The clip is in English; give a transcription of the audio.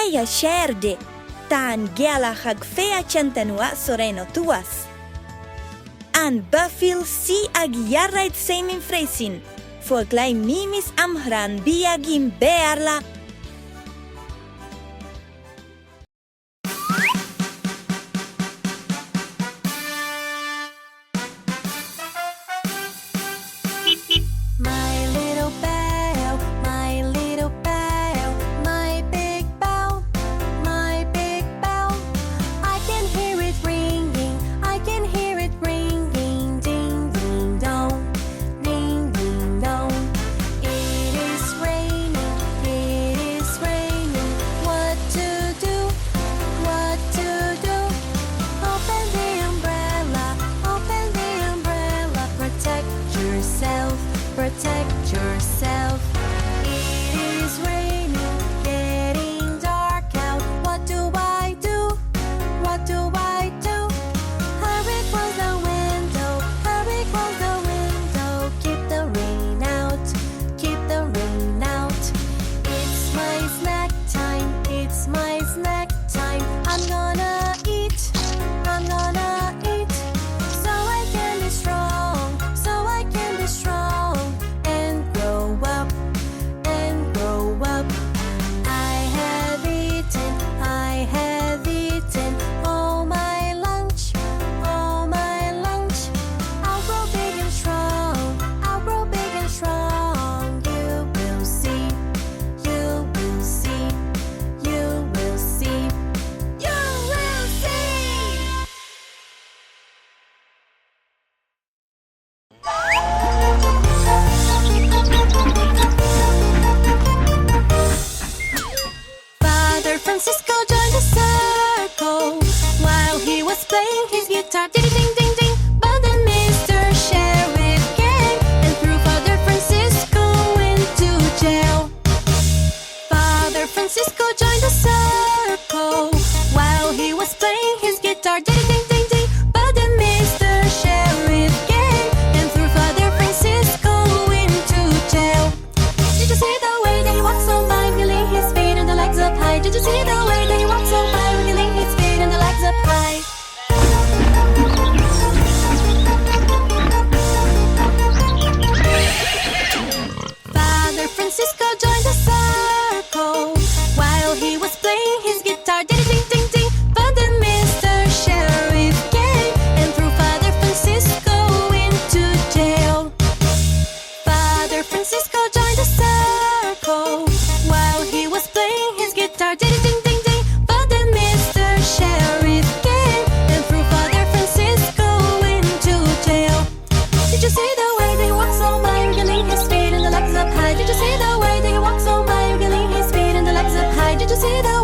Féa séirde, Tá Ghealach Fiosrach nua soreno tuas. An bafil si ag jarraid seimin freisin, Foghlaim mimis Amhráin Beaga bearla. Protect yourself. It is raining, getting dark out. What do I do? What do I do? Hurry, close the window. Hurry, close the window. Keep the rain out. Keep the rain out. It's my snack time. It's my snack time. I'm gonna eat. I'm gonna eat. So I can be strong. So I can be strong. Francisco joined the circle while he was playing his guitar. Ding, ding, ding, ding. But then Mr. Sheriff came and threw Father Francisco into jail. Father Francisco joined the circle while he was playing his guitar. Ding, ding, ding, ding. But then Mr. Sheriff came and threw Father Francisco into jail. Did you see the way that he walked so by, wheeling his feet and the legs up high? Did you see the way that he walked so by, wheeling his feet and the legs up high? Father Francisco joined the circle while he was playing his guitar. Ding, ding, ding, ding. But then Mr. Sheriff came and threw Father Francisco into jail. Father Francisco joined the circle while he was playing his guitar. Ding, ding, ding, ding. But then Mr. Sheriff came and threw Father Francisco into jail. Did you see the way that he walked so by, wriggling his feet and the legs up high? Did you see the way that he walked so by, wriggling his feet and the legs up high? Did you see the